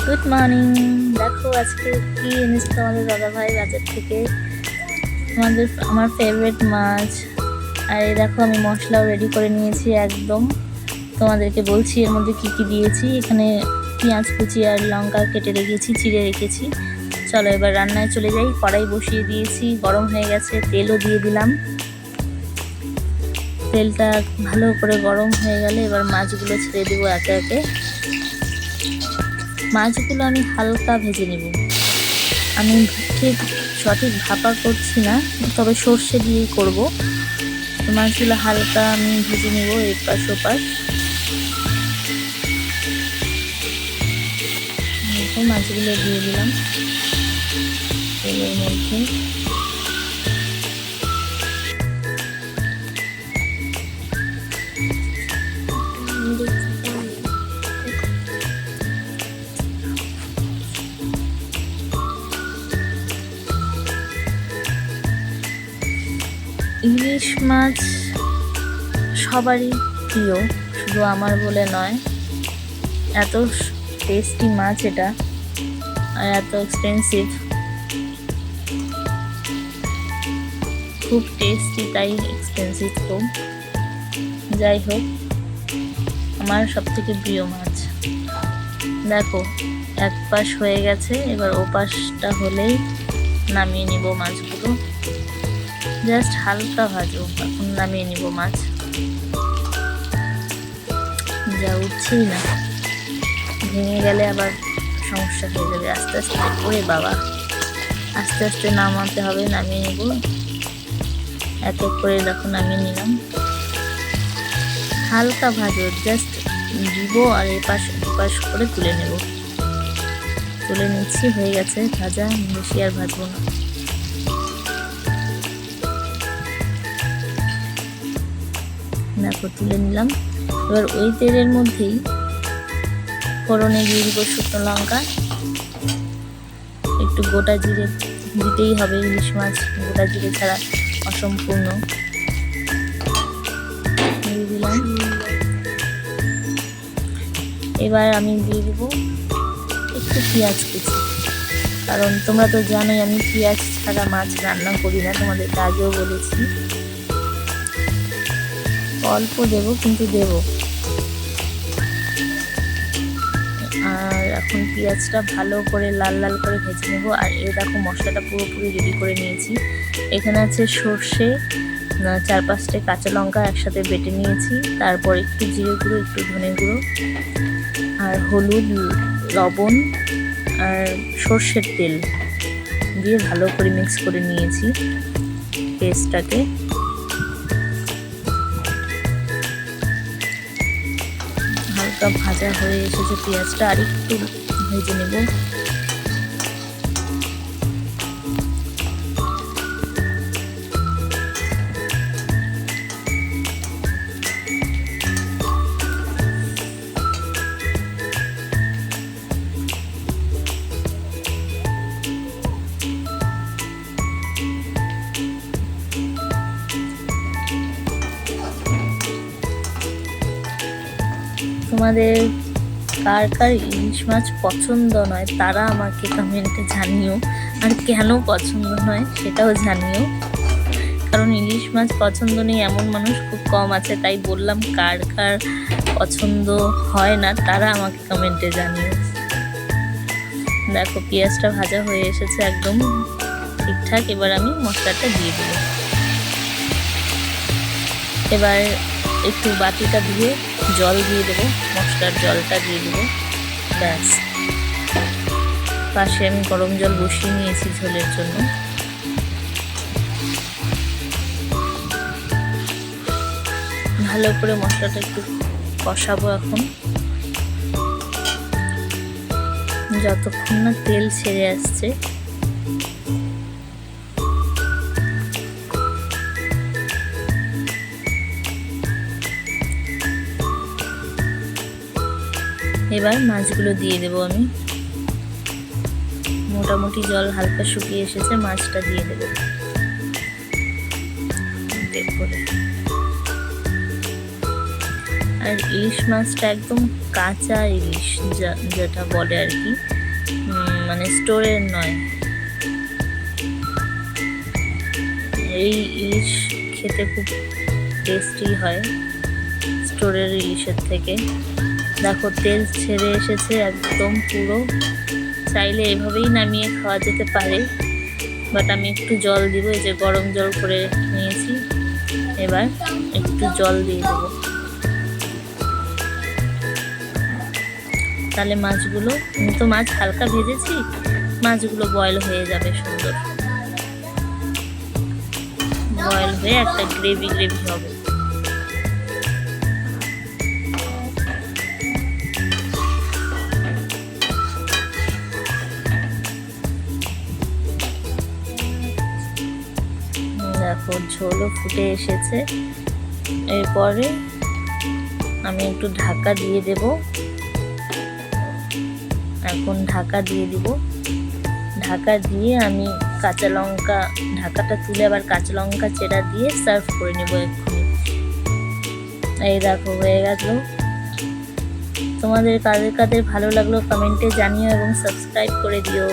Good morning. দেখো আজকে কি এনেছে তোমাদের দাদাভাই বাজার থেকে। আমার ফেভারিট মাছ। আর এই দেখো আমি মশলাও রেডি করে নিয়েছি একদম। তোমাদেরকে বলছি এর মধ্যে কি কি দিয়েছি। এখানে পেঁয়াজ কুচি আর লঙ্কা কেটে রেখেছি, চিড়ে রেখেছি। চলো এবার রান্নায় চলে যাই। কড়াই বসিয়ে দিয়েছি, গরম হয়ে গেছে, তেলও দিয়ে দিলাম। তেলটা ভালো করে গরম হয়ে গেলে এবার মাছগুলো ছেড়ে দেবো একে একে। মাছগুলো আমি হালকা ভেজে নেব। আমি ঠিক সঠিক ভাপা করছি না, তবে সর্ষে দিয়েই করব। মাছগুলো হালকা আমি ভেজে নেব এপাশ ওপাশ। মাছগুলো দিয়ে দিলাম তেলের মধ্যে। ইলিশ মাছ সবারই প্রিয়, শুধু আমার বলে নয়। এত টেস্টি মাছ এটা, আর এত এক্সপেন্সিভ, খুব টেস্টি তাই এক্সপেন্সিভ খুব। যাই হোক, আমার সবথেকে প্রিয় মাছ। দেখো এক পাশ হয়ে গেছে, এবার ও পাশটা হলেই নামিয়ে নিব মাছগুলো। জাস্ট হালকা ভাজো, এখন নামিয়ে নিব মাছ। যা উঠছেই না, ভেঙে গেলে আবার সমস্যা হয়ে যাবে। আস্তে আস্তে করে বাবা, আস্তে আস্তে নামাতে হবে। নামিয়ে নেব এক এক করে। দেখো নামিয়ে নিলাম। হালকা ভাজো, জাস্ট দিব আর এপাশ ওপাশ করে তুলে নেব। তুলে নিচ্ছি, হয়ে গেছে ভাজা, বেশি আর ভাজবো না। দেখো তুলে নিলাম। এবার ওই তেলের মধ্যেই ফোড়নে দিয়ে দিব শুকনো লঙ্কা, একটু গোটা জিরে দিতেই হবে। ইলিশ মাছ গোটা জিরে ছাড়া অসম্পূর্ণ। দিয়ে দিলাম। এবার আমি দিয়ে দিব একটু পেঁয়াজ কুচি, কারণ তোমরা তো জানোই আমি পেঁয়াজ ছাড়া মাছ রান্না করি না, তোমাদেরকে আগেও বলেছি। অল্প দেব, কিন্তু দেব। আর এখন পেঁয়াজটা ভালো করে লাল লাল করে ভেজে নেব। আর এই দেখো মশলাটা পুরোপুরি রেডি করে নিয়েছি। এখানে আছে সর্ষে, 4-5টে কাঁচা লঙ্কা একসাথে বেটে নিয়েছি। তারপর একটু জিরে গুঁড়ো, একটু ধনে গুঁড়ো, আর হলুদ, লবণ আর সর্ষের তেল দিয়ে ভালো করে মিক্স করে নিয়েছি পেস্টটাকে। হালকা ভাজা হয়ে এসেছে পেঁয়াজটা, আর একটু ভেজে নেব। তোমাদের কার কার ইলিশ মাছ পছন্দ নয় তারা আমাকে কমেন্টে জানিও, আর কেন পছন্দ নয় সেটাও জানিও। কারণ ইলিশ মাছ পছন্দ নেই এমন মানুষ খুব কম আছে, তাই বললাম কার কার পছন্দ হয় না তারা আমাকে কমেন্টে জানিও। দেখো পেঁয়াজটা ভাজা হয়ে এসেছে একদম ঠিকঠাক। এবার আমি মশলাটা দিয়ে দেব। এবার একটু বাটিটা দিয়ে জল দিয়ে দেবো, মশলার জলটা দিয়ে দেবো, ব্যাস। পাশে আমি গরম জল বসিয়ে নিয়েছি ঝোলের জন্য। ভালো করে মশলাটা একটু কষাবো এখন, যতক্ষণ না তেল ছেড়ে আসছে। এবার মাছগুলো দিয়ে দেবো আমি। মোটামুটি জল হালকা শুকিয়ে এসেছে, মাছটা দিয়ে দেবো। আর ইলিশ মাছটা একদম কাঁচা ইলিশ যেটা বলে আর কি, মানে স্টোরের নয়। এই ইলিশ খেতে খুব টেস্টি হয় স্টোরের ইলিশের থেকে। দেখো তেল ছেড়ে এসেছে একদম পুরো। চাইলে এভাবেই নামিয়ে খাওয়া যেতে পারে, বাট আমি একটু জল দিব। এই যে গরম জল করে নিয়েছি, এবার একটু জল দিয়ে দেব, তাহলে মাছগুলো, আমি তো মাছ হালকা ভেজেছি, মাছগুলো বয়েল হয়ে যাবে, সুন্দর বয়েল হয়ে একটা গ্রেভি গ্রেভি হবে। দেখো ঝোলও ফুটে এসেছে। এরপরে আমি একটু ঢাকা দিয়ে দেব। এখন ঢাকা দিয়ে দিব। ঢাকা দিয়ে আমি কাঁচা লঙ্কা, ঢাকাটা তুলে আবার কাঁচা লঙ্কা চেরা দিয়ে সার্ভ করে নেব এক্ষুনি। এই দেখো হয়ে গেল। তোমাদের কাদের কাদের ভালো লাগলো কমেন্টে জানিও এবং সাবস্ক্রাইব করে দিও।